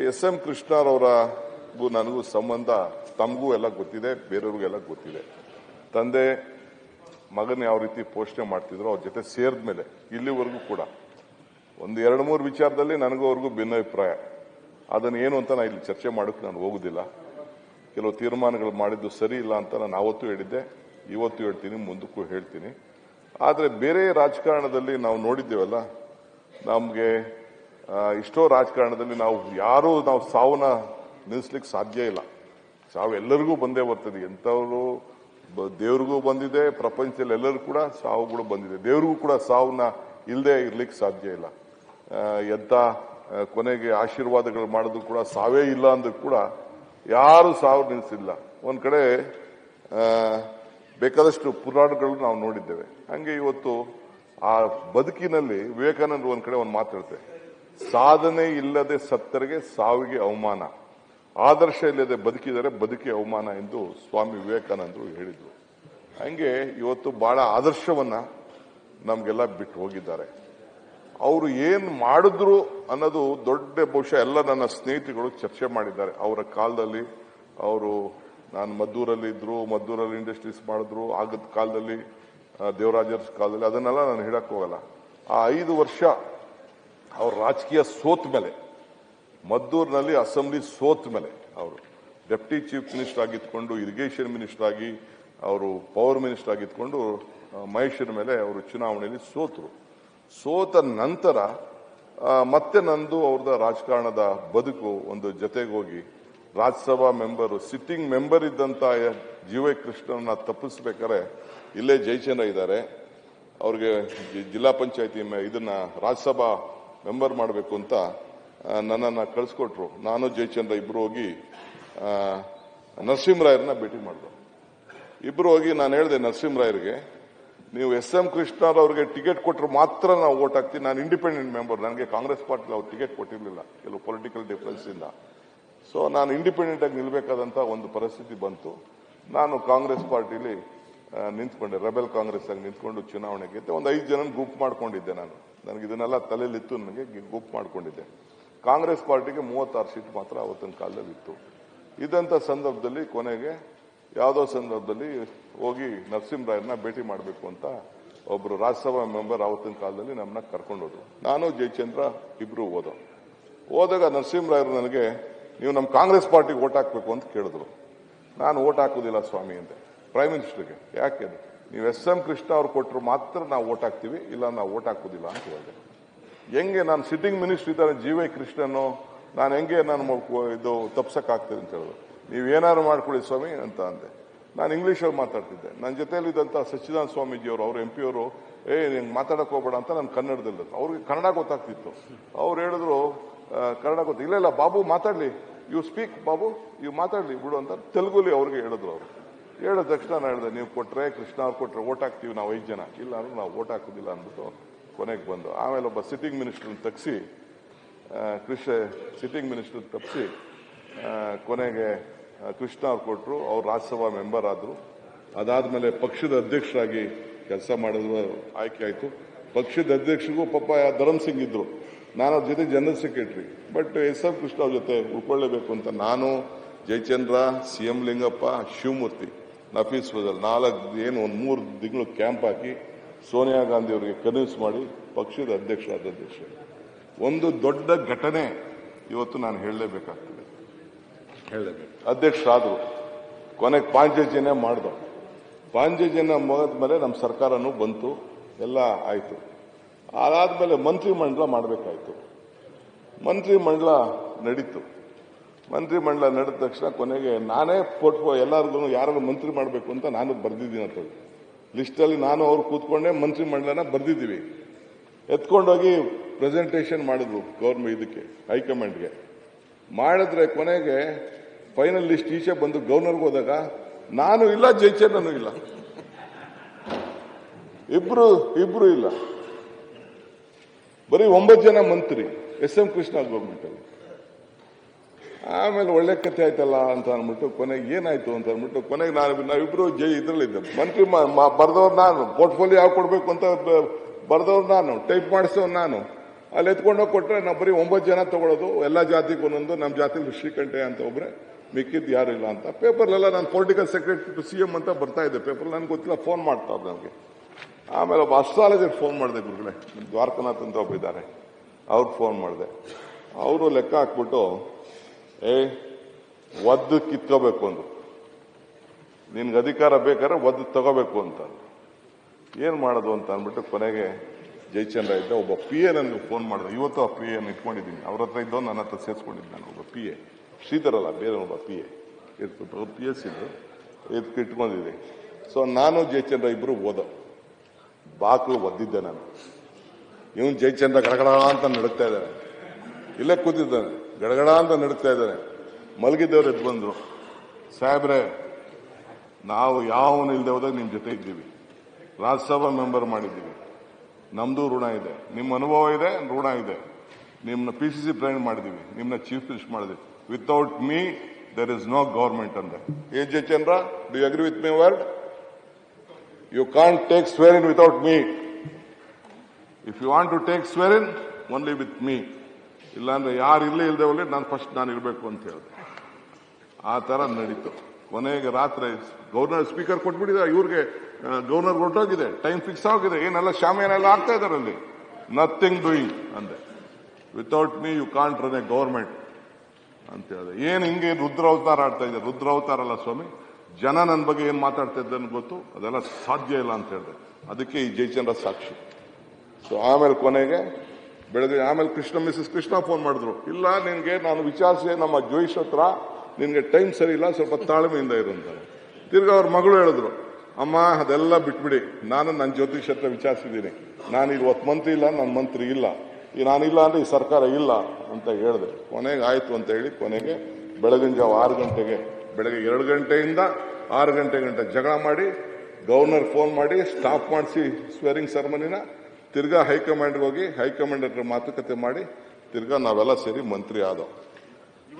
S M ಕೃಷ್ಣರವರಿಗೂ ನನಗೂ ಸಂಬಂಧ ತಮಗೂ ಎಲ್ಲ ಗೊತ್ತಿದೆ, ಬೇರೆಯವ್ರಿಗೆಲ್ಲ ಗೊತ್ತಿದೆ. ತಂದೆ ಮಗನ ಯಾವ ರೀತಿ ಪೋಷಣೆ ಮಾಡ್ತಿದ್ರು ಅವ್ರ ಜೊತೆ ಸೇರಿದ ಮೇಲೆ ಇಲ್ಲಿವರೆಗೂ ಕೂಡ ಒಂದು 2-3 ವಿಚಾರದಲ್ಲಿ ನನಗೂ ಅವ್ರಿಗೂ ಭಿನ್ನಾಭಿಪ್ರಾಯ. ಅದನ್ನು ಏನು ಅಂತ ನಾನು ಇಲ್ಲಿ ಚರ್ಚೆ ಮಾಡೋಕ್ಕೆ ನಾನು ಹೋಗುದಿಲ್ಲ. ಕೆಲವು ತೀರ್ಮಾನಗಳು ಮಾಡಿದ್ದು ಸರಿ ಇಲ್ಲ ಅಂತ ನಾನು ಆವತ್ತೂ ಹೇಳಿದ್ದೆ, ಇವತ್ತು ಹೇಳ್ತೀನಿ, ಮುಂದಕ್ಕೂ ಹೇಳ್ತೀನಿ. ಆದರೆ ಬೇರೆ ರಾಜಕಾರಣದಲ್ಲಿ ನಾವು ನೋಡಿದ್ದೇವಲ್ಲ, ನಮಗೆ ಇಷ್ಟೋ ರಾಜಕಾರಣದಲ್ಲಿ ನಾವು ಸಾವನ್ನ ನಿಲ್ಲಿಸ್ಲಿಕ್ಕೆ ಸಾಧ್ಯ ಇಲ್ಲ. ಸಾವು ಎಲ್ಲರಿಗೂ ಬಂದೇ ಬರ್ತದೆ. ಎಂಥವರು ದೇವ್ರಿಗೂ ಬಂದಿದೆ, ಪ್ರಪಂಚದಲ್ಲಿ ಎಲ್ಲರೂ ಕೂಡ ಸಾವುಗಳು ಬಂದಿದೆ. ದೇವ್ರಿಗೂ ಕೂಡ ಸಾವನ್ನ ಇಲ್ಲದೆ ಇರ್ಲಿಕ್ಕೆ ಸಾಧ್ಯ ಇಲ್ಲ. ಎಂತ ಕೊನೆಗೆ ಆಶೀರ್ವಾದಗಳು ಮಾಡೋದು ಕೂಡ ಸಾವೇ ಇಲ್ಲ ಅಂದ್ರೂ ಕೂಡ ಯಾರು ಸಾವು ನಿಲ್ಲಿಸಿಲ್ಲ. ಒಂದ್ ಕಡೆ ಬೇಕಾದಷ್ಟು ಪುರಾಣಗಳು ನಾವು ನೋಡಿದ್ದೇವೆ. ಹಂಗೆ ಇವತ್ತು ಆ ಬದುಕಿನಲ್ಲಿ ವಿವೇಕಾನಂದ ಒಂದ್ ಕಡೆ ಒಂದು ಮಾತಾಡ್ತಾರೆ, ಸಾಧನೆ ಇಲ್ಲದೆ ಸತ್ತರಿಗೆ ಸಾವಿಗೆ ಅವಮಾನ, ಆದರ್ಶ ಇಲ್ಲದೆ ಬದುಕಿದರೆ ಬದುಕಿ ಅವಮಾನ ಎಂದು ಸ್ವಾಮಿ ವಿವೇಕಾನಂದರು ಹೇಳಿದ್ರು. ಹಂಗೆ ಇವತ್ತು ಬಹಳ ಆದರ್ಶವನ್ನ ನಮ್ಗೆಲ್ಲ ಬಿಟ್ಟು ಹೋಗಿದ್ದಾರೆ. ಅವರು ಏನ್ ಮಾಡಿದ್ರು ಅನ್ನೋದು ದೊಡ್ಡ ಬಹುಶಃ ಎಲ್ಲ ನನ್ನ ಸ್ನೇಹಿತರುಗಳು ಚರ್ಚೆ ಮಾಡಿದ್ದಾರೆ. ಅವರ ಕಾಲದಲ್ಲಿ ನಾನು ಮದ್ದೂರಲ್ಲಿ ಇದ್ರು, ಮದ್ದೂರಲ್ಲಿ ಇಂಡಸ್ಟ್ರೀಸ್ ಮಾಡಿದ್ರು, ಆಗದ ಕಾಲದಲ್ಲಿ ದೇವರಾಜರ ಕಾಲದಲ್ಲಿ, ಅದನ್ನೆಲ್ಲ ನಾನು ಹೇಳಕ್ ಹೋಗಲ್ಲ. ಆ 5 ವರ್ಷ ಅವ್ರ ರಾಜಕೀಯ ಸೋತ್ ಮೇಲೆ, ಮದ್ದೂರಿನಲ್ಲಿ ಅಸೆಂಬ್ಲಿ ಸೋತ್ ಮೇಲೆ ಅವರು ಡೆಪ್ಟಿ ಚೀಫ್ ಮಿನಿಸ್ಟರ್ ಆಗಿದ್ಕೊಂಡು, ಇರಿಗೇಷನ್ ಮಿನಿಸ್ಟರ್ ಆಗಿ, ಅವರು ಪವರ್ ಮಿನಿಸ್ಟರ್ ಆಗಿದ್ಕೊಂಡು ಮಹೇಶ್ವರ ಮೇಲೆ ಅವರು ಚುನಾವಣೆಯಲ್ಲಿ ಸೋತರು. ಸೋತ ನಂತರ ಮತ್ತೆ ನಂದು ಅವ್ರದ ರಾಜಕಾರಣದ ಬದುಕು ಒಂದು ಜೊತೆಗೆ ಹೋಗಿ ರಾಜ್ಯಸಭಾ ಮೆಂಬರು, ಸಿಟ್ಟಿಂಗ್ ಮೆಂಬರ್ ಇದ್ದಂತ ಜಿ.ವೈ. ಕೃಷ್ಣನ್ನ ತಪ್ಪಿಸ್ಬೇಕಾದ್ರೆ ಇಲ್ಲೇ ಜಯಚಂದ್ರ ಇದ್ದಾರೆ, ಅವ್ರಿಗೆ ಜಿಲ್ಲಾ ಪಂಚಾಯತಿ ಇದನ್ನ ರಾಜ್ಯಸಭಾ ಮೆಂಬರ್ ಮಾಡಬೇಕು ಅಂತ ನನ್ನನ್ನ ಕಳಿಸ್ಕೊಟ್ರು. ನಾನು ಜಯಚಂದ್ರ ಇಬ್ರು ಹೋಗಿ ನರಸಿಂಹರಾಯರನ್ನ ಭೇಟಿ ಮಾಡಿದ್ರು. ಇಬ್ರು ಹೋಗಿ ನಾನು ಹೇಳಿದೆ ನರಸಿಂಹರಾಯರಿಗೆ, ನೀವು ಎಸ್ ಎಂ ಕೃಷ್ಣರವ್ರಿಗೆ ಟಿಕೆಟ್ ಕೊಟ್ಟರು ಮಾತ್ರ ನಾವು ವೋಟ್ ಹಾಕ್ತೀವಿ, ನಾನು ಇಂಡಿಪೆಂಡೆಂಟ್ ಮೆಂಬರ್, ನನಗೆ ಕಾಂಗ್ರೆಸ್ ಪಾರ್ಟಿ ಅವ್ರು ಟಿಕೆಟ್ ಕೊಟ್ಟಿರಲಿಲ್ಲ ಕೆಲವು ಪೊಲಿಟಿಕಲ್ ಡಿಫರೆನ್ಸ್ ಇಂದ. ಸೊ ನಾನು ಇಂಡಿಪೆಂಡೆಂಟ್ ಆಗಿ ನಿಲ್ಬೇಕಾದಂತ ಒಂದು ಪರಿಸ್ಥಿತಿ ಬಂತು. ನಾನು ಕಾಂಗ್ರೆಸ್ ಪಾರ್ಟಿಲಿ ನಿಂತ್ಕೊಂಡೆ, ರೆಬೆಲ್ ಕಾಂಗ್ರೆಸ್ ಆಗಿ ನಿಂತ್ಕೊಂಡು ಚುನಾವಣೆ ಗೆದ್ದೆ. ಒಂದು 5 ಜನ ಗುಂಪು ಮಾಡ್ಕೊಂಡಿದ್ದೆ. ನನಗೆ ಇದನ್ನೆಲ್ಲ ತಲೆಯಲ್ಲಿತ್ತು, ನನಗೆ ಗುಂಪು ಮಾಡ್ಕೊಂಡಿದ್ದೆ. ಕಾಂಗ್ರೆಸ್ ಪಾರ್ಟಿಗೆ 36 ಸೀಟ್ ಮಾತ್ರ ಅವತ್ತಿನ ಕಾಲದಲ್ಲಿ ಇತ್ತು. ಇದಂತ ಸಂದರ್ಭದಲ್ಲಿ ಕೊನೆಗೆ ಯಾವುದೋ ಸಂದರ್ಭದಲ್ಲಿ ಹೋಗಿ ನರಸಿಂಹರಾಯರನ್ನ ಭೇಟಿ ಮಾಡಬೇಕು ಅಂತ ಒಬ್ರು ರಾಜ್ಯಸಭಾ ಮೆಂಬರ್ ಅವತ್ತಿನ ಕಾಲದಲ್ಲಿ ನಮ್ಮನ್ನ ಕರ್ಕೊಂಡೋದ್ರು. ನಾನು ಜಯಚಂದ್ರ ಇಬ್ರು ಹೋದಾಗ ನರಸಿಂಹರಾಯರು ನನಗೆ, ನೀವು ನಮ್ಮ ಕಾಂಗ್ರೆಸ್ ಪಾರ್ಟಿಗೆ ವೋಟ್ ಹಾಕ್ಬೇಕು ಅಂತ ಕೇಳಿದ್ರು. ನಾನು ವೋಟ್ ಹಾಕುದಿಲ್ಲ ಸ್ವಾಮಿ ಅಂದೆ ಪ್ರೈಮ್ ಮಿನಿಸ್ಟರ್ಗೆ. ಯಾಕೆ? ನೀವು ಎಸ್ ಎಂ ಕೃಷ್ಣ ಅವ್ರು ಕೊಟ್ಟರು ಮಾತ್ರ ನಾವು ವೋಟ್ ಹಾಕ್ತೀವಿ, ಇಲ್ಲ ನಾವು ವೋಟ್ ಹಾಕುದಿಲ್ಲ ಅಂತ ಹೇಳಿದೆ. ಹೆಂಗೆ ನಾನು ಸಿಟ್ಟಿಂಗ್ ಮಿನಿಸ್ಟರ್ ಇದ್ದಾರೆ ಜಿ.ವೈ. ಕೃಷ್ಣನ್ನು ನಾನು ಹೆಂಗೆ ಇದು ತಪ್ಸಕ್ಕಾಗ್ತದೆ ಅಂತ ಹೇಳಿದ್ರು. ನೀವೇನಾದ್ರು ಮಾಡ್ಕೊಳ್ಳಿ ಸ್ವಾಮಿ ಅಂತ ಅಂದೆ. ನಾನು ಇಂಗ್ಲಿಷಲ್ಲಿ ಮಾತಾಡ್ತಿದ್ದೆ. ನನ್ನ ಜೊತೆಯಲ್ಲಿದ್ದಂಥ ಸಚ್ಚಿದಾನಂದ ಸ್ವಾಮೀಜಿ ಅವರು MP ಅವರು, ನಿಂಗೆ ಮಾತಾಡಕ್ ಹೋಗ್ಬೇಡ ಅಂತ ನಾನು ಕನ್ನಡದಲ್ಲಿ, ಅವ್ರಿಗೆ ಕನ್ನಡ ಗೊತ್ತಾಗ್ತಿತ್ತು. ಅವ್ರು ಹೇಳಿದ್ರು ಕನ್ನಡ ಇಲ್ಲ ಬಾಬು ಮಾತಾಡ್ಲಿ, ಯು ಸ್ಪೀಕ್ ಬಾಬು, ಇವು ಮಾತಾಡ್ಲಿ ಬಿಡು ಅಂತ ತೆಲುಗುಲಿ ಅವ್ರಿಗೆ ಹೇಳಿದ್ರು. ಅವರು ಹೇಳಿದ ತಕ್ಷಣ ನಾನು ಹೇಳಿದೆ, ನೀವು ಕೊಟ್ರೆ ಕೃಷ್ಣ ಅವ್ರು ಕೊಟ್ರೆ ವೋಟ್ ಹಾಕ್ತೀವಿ ನಾವು 5 ಜನ, ಇಲ್ಲ ಅಂದ್ರೆ ನಾವು ವೋಟ್ ಹಾಕೋದಿಲ್ಲ ಅಂದ್ಬಿಟ್ಟು ಕೊನೆಗೆ ಬಂದು ಆಮೇಲೆ ಒಬ್ಬ ಸಿಟ್ಟಿಂಗ್ ಮಿನಿಸ್ಟರ್ ತಪ್ಪಿಸಿ ಸಿಟ್ಟಿಂಗ್ ಮಿನಿಸ್ಟರ್ ತಪ್ಪಿಸಿ ಕೊನೆಗೆ ಕೃಷ್ಣ ಅವ್ರು ಕೊಟ್ಟರು. ಅವ್ರು ರಾಜ್ಯಸಭಾ ಮೆಂಬರ್ ಆದ್ರು. ಅದಾದ್ಮೇಲೆ ಪಕ್ಷದ ಅಧ್ಯಕ್ಷರಾಗಿ ಕೆಲಸ ಮಾಡಿದ್ರು, ಆಯ್ಕೆ ಆಯ್ತು. ಪಕ್ಷದ ಅಧ್ಯಕ್ಷರಿಗೂ ಪಾಪ ಧರಮ್ ಸಿಂಗ್ ಇದ್ರು, ನಾನು ಅವ್ರ ಜೊತೆ general secretary. But S M Krishna ಅವ್ರ ಜೊತೆ ಉಳ್ಕೊಳ್ಳೇಬೇಕು ಅಂತ ನಾನು, ಜಯಚಂದ್ರ, CM ಲಿಂಗಪ್ಪ, ಶಿವಮೂರ್ತಿ, ನಫೀಸ್ ಫಜಲ್ 3 ತಿಂಗಳು ಕ್ಯಾಂಪ್ ಹಾಕಿ ಸೋನಿಯಾ ಗಾಂಧಿ ಅವರಿಗೆ ಕನ್ವಿನ್ಸ್ ಮಾಡಿ ಪಕ್ಷದ ಅಧ್ಯಕ್ಷ. ಒಂದು ದೊಡ್ಡ ಘಟನೆ ಇವತ್ತು ನಾನು ಹೇಳಲೇಬೇಕಾಗ್ತದೆ. ಅಧ್ಯಕ್ಷರಾದ್ರು, ಕೊನೆಗೆ ಪಾಂಚಜನ್ಯ ಮಾಡ್ದ. ಪಾಂಚಜನ್ಯ ಮುಗಿದ್ಮೇಲೆ ನಮ್ಮ ಸರ್ಕಾರನೂ ಬಂತು, ಎಲ್ಲ ಆಯ್ತು. ಅದಾದ್ಮೇಲೆ ಮಂತ್ರಿಮಂಡಲ ಮಾಡಬೇಕಾಯ್ತು. ಮಂತ್ರಿಮಂಡಲ ನಡೀತು. ಮಂತ್ರಿಮಂಡಲ ನಡೆದ ತಕ್ಷಣ ಕೊನೆಗೆ ನಾನೇ ಎಲ್ಲರಿಗೂ ಯಾರು ಮಂತ್ರಿ ಮಾಡಬೇಕು ಅಂತ ನಾನು ಬರ್ದಿದ್ದೀನಿ ಅಂತ ಲಿಸ್ಟಲ್ಲಿ ನಾನು ಅವ್ರು ಕೂತ್ಕೊಂಡೆ ಮಂತ್ರಿಮಂಡಲನ ಬರ್ದಿದ್ದೀವಿ. ಎತ್ಕೊಂಡೋಗಿ ಪ್ರೆಸೆಂಟೇಷನ್ ಮಾಡಿದ್ರು ಗೌರ್ಮೆಂಟ್ ಇದಕ್ಕೆ, ಹೈಕಮಾಂಡ್ಗೆ ಮಾಡಿದ್ರೆ ಕೊನೆಗೆ ಫೈನಲ್ ಲಿಸ್ಟ್ ಈಚೆ ಬಂದು ಗವರ್ನರ್ಗೆ ಹೋದಾಗ ನಾನು ಇಲ್ಲ, ಜಯಚಂದ್ರನೂ ಇಲ್ಲ, ಇಬ್ರು ಇಲ್ಲ, ಬರೀ 9 ಜನ ಮಂತ್ರಿ ಎಸ್ ಎಂ ಕೃಷ್ಣ ಗೌರ್ಮೆಂಟ್ ಅಲ್ಲಿ. ಆಮೇಲೆ ಒಳ್ಳೆ ಕಥೆ ಆಯ್ತಲ್ಲ ಅಂತ ಅಂದ್ಬಿಟ್ಟು ಕೊನೆಗೆ ಏನಾಯ್ತು ಅಂತ ಅಂದ್ಬಿಟ್ಟು ಕೊನೆಗೆ ನಾವಿಬ್ರು ಇದ್ರಲ್ಲಿದ್ದೆ. ಮಂತ್ರಿ ಬರ್ದವ್ರು ನಾನು, ಪೋರ್ಟ್ಫೋಲಿಯೋ ಯಾವ ಕೊಡ್ಬೇಕು ಅಂತ ಬರ್ದವ್ರು ನಾನು, ಟೈಪ್ ಮಾಡಿಸೋರು ನಾನು. ಅಲ್ಲಿ ಎತ್ಕೊಂಡೋಗಿ ಕೊಟ್ಟರೆ ನಾವು ಬರೀ 9 ಜನ ತಗೊಳ್ಳೋದು, ಎಲ್ಲ ಜಾತಿಗೂ ಒಂದೊಂದು, ನಮ್ಮ ಜಾತಿಲಿ ಶ್ರೀಕಂಠಯ್ಯ ಅಂತ ಒಬ್ರೆ, ಮಿಕ್ಕಿದ್ದು ಯಾರು ಇಲ್ಲ ಅಂತ. ಪೇಪರ್ಲೆಲ್ಲ ನಾನು ಪೊಲಿಟಿಕಲ್ ಸೆಕ್ರೆಟರಿ ಟು CM ಅಂತ ಬರ್ತಾ ಇದೆ ಪೇಪರ್, ನನಗೆ ಗೊತ್ತಿಲ್ಲ, ಫೋನ್ ಮಾಡ್ತಾರೆ ನನಗೆ. ಆಮೇಲೆ ಒಬ್ಬ ಅಸ್ಟ್ರಾಲಜರ್ ಫೋನ್ ಮಾಡಿದೆ, ಗುರುಗಳೇ ದ್ವಾರಕನಾಥ್ ಅಂತ ಒಬ್ಬ ಇದ್ದಾರೆ, ಅವ್ರಿಗೆ ಫೋನ್ ಮಾಡಿದೆ. ಅವರು ಲೆಕ್ಕ ಹಾಕ್ಬಿಟ್ಟು ಒದ್ದು ಕಿತ್ಕೋಬೇಕು ಅಂದ್ರು, ನಿನ್ಗೆ ಅಧಿಕಾರ ಬೇಕಾದ್ರೆ ಒದ್ದು ತಗೋಬೇಕು ಅಂತ. ಏನ್ ಮಾಡೋದು ಅಂತ ಅಂದ್ಬಿಟ್ಟು ಕೊನೆಗೆ ಜಯಚಂದ್ರ ಇದ್ದ ಒಬ್ಬ PA ನನಗೆ ಫೋನ್ ಮಾಡಿದೆ. ಇವತ್ತು ಆ PA ಇಟ್ಕೊಂಡಿದ್ದೀನಿ, ಅವ್ರ ಹತ್ರ ಇದ್ದೋ ನನ್ನ ಹತ್ರ ಸೇರಿಸ್ಕೊಂಡಿದ್ದೆ. ನಾನು ಒಬ್ಬ PA, ಶ್ರೀಧರ್ ಅಲ್ಲ, ಬೇರೆ ಒಬ್ಬ PA ಇತ್ತು, PS ಇದ್ದು ಇದಕ್ಕೆ ಇಟ್ಕೊಂಡಿದ್ದೆ. ಸೊ ನಾನು ಜಯಚಂದ್ರ ಇಬ್ರು ಓದೋ ಬಾಕ್ಲು ಒದ್ದಿದ್ದೆ ನಾನು. ಇವನು ಜಯಚಂದ್ರ ಗಡಗಡ ಅಂತ ನಡುತ್ತಾ ಇದ್ದಾನೆ, ಇಲ್ಲೇ ಕೂತಿದ್ದಾನೆ, ಗಡಗಡ ಅಂತ ನಡುತ್ತಾ ಇದ್ದಾನೆ. ಮಲಗಿದ್ದವ್ರು ಎದ್ದು ಬಂದ್ರು, ಸಾಹೇಬ್ರೆ ನಾವು ಯಾವನು ಇಲ್ಲದೆ ಹೋದಾಗ ನಿಮ್ಮ ಜೊತೆ ಇದ್ದೀವಿ, ರಾಜ್ಯಸಭಾ ಮೆಂಬರ್ ಮಾಡಿದ್ದೀವಿ, ನಮ್ದು ಋಣ ಇದೆ, ನಿಮ್ಮ ಅನುಭವ ಇದೆ, ಋಣ ಇದೆ, ನಿಮ್ಮನ್ನ PCC ಪ್ರೆಸಿಡೆಂಟ್ ಮಾಡಿದೀವಿ, ನಿಮ್ಮನ್ನ ಚೀಫ್ ಮಿನಿಸ್ಟರ್ ಮಾಡಿದ್ವಿ. Without me there is no government ಅಂದೆ. Jayachandra, do you agree with my word? You can't take swear in without me. If you want to take swear in only with me. ಇಲ್ಲಾಂದ್ರೆ ಯಾರು ಇಲ್ಲೇ ಇಲ್ಲದೆ ಹೋಗ್ಲಿ, ನಾನು ಇರಬೇಕು ಅಂತ ಹೇಳಿದೆ. ಆ ತರ ನಡೀತು. ಕೊನೆಗೆ ರಾತ್ರಿ ಗವರ್ನರ್ ಸ್ಪೀಕರ್ ಕೊಟ್ಬಿಟ್ಟಿದ್ದಾರೆ, ಇವ್ರಿಗೆ ಗವರ್ನರ್ ಹೊರಟೋಗಿದೆ, ಟೈಮ್ ಫಿಕ್ಸ್ ಆಗಿದೆ, ಏನೆಲ್ಲ ಶಾಮಿಯಾನೆಲ್ಲ ಆಗ್ತಾ ಇದಾರೆ ಅಲ್ಲಿ, ನಥಿಂಗ್ ಡೂಯಿಂಗ್ ಅಂದೆ. Without me you can't run a government ಅಂತ ಹೇಳಿದೆ. ಏನ್ ಹಿಂಗೆ ರುದ್ರಾವತಾರ ಆಡ್ತಾ ಇದೆ? ರುದ್ರಾವತಾರ ಅಲ್ಲ ಸ್ವಾಮಿ, ಜನ ನನ್ನ ಬಗ್ಗೆ ಏನ್ ಮಾತಾಡ್ತಾ ಇದ್ದಾನೆ ಗೊತ್ತು, ಅದೆಲ್ಲ ಸಾಧ್ಯ ಇಲ್ಲ ಅಂತ ಹೇಳಿದೆ. ಅದಕ್ಕೆ ಈ ಜಯಚಂದ್ರ ಸಾಕ್ಷಿ. ಸೊ ಆಮೇಲೆ ಕೊನೆಗೆ ಬೆಳಗ್ಗೆ ಆಮೇಲೆ ಮಿಸಸ್ ಕೃಷ್ಣ ಫೋನ್ ಮಾಡಿದ್ರು, ಇಲ್ಲ ನಿನ್ಗೆ ನಾನು ವಿಚಾರಿಸಿ ನಮ್ಮ ಜೋಯಿಸ್ ಹತ್ರ, ನಿನ್ಗೆ ಟೈಮ್ ಸರಿ ಇಲ್ಲ, ಸ್ವಲ್ಪ ತಾಳ್ಮೆಯಿಂದ ಇರು ಅಂತಾರೆ. ತಿರ್ಗಾ ಅವ್ರ ಮಗಳು ಹೇಳಿದ್ರು, ಅಮ್ಮ ಅದೆಲ್ಲ ಬಿಟ್ಬಿಡಿ, ನಾನು ನನ್ನ ಜ್ಯೋತಿಷ್ ಹತ್ರ ವಿಚಾರಿಸಿದ್ದೀನಿ, ನಾನು ಇವತ್ತು ಮಂತ್ರಿ ಇಲ್ಲ, ನನ್ನ ಮಂತ್ರಿ ಇಲ್ಲ, ನಾನಿಲ್ಲ ಅಂದ್ರೆ ಈ ಸರ್ಕಾರ ಇಲ್ಲ ಅಂತ ಹೇಳಿದೆ. ಕೊನೆಗೆ ಆಯ್ತು ಅಂತ ಹೇಳಿ ಕೊನೆಗೆ ಬೆಳಗಿನ ಜಾವ 6 ಗಂಟೆಗೆ, ಬೆಳಗ್ಗೆ 2 ಗಂಟೆಯಿಂದ 6 ಗಂಟೆ ಜಗಳ ಮಾಡಿ ಗವರ್ನರ್ ಫೋನ್ ಮಾಡಿ ಸ್ಟಾಪ್ ಮಾಡಿಸಿ ಸ್ವೇರಿಂಗ್ ಸೆರೆಮನಿನ. ತಿರ್ಗಾ ಹೈಕಮಾಂಡ್ಗೆ ಹೋಗಿ ಹೈಕಮಾಂಡ್ ಹತ್ರ ಮಾತುಕತೆ ಮಾಡಿ ತಿರ್ಗಾ ನಾವೆಲ್ಲ ಸೇರಿ ಮಂತ್ರಿ ಆದವು.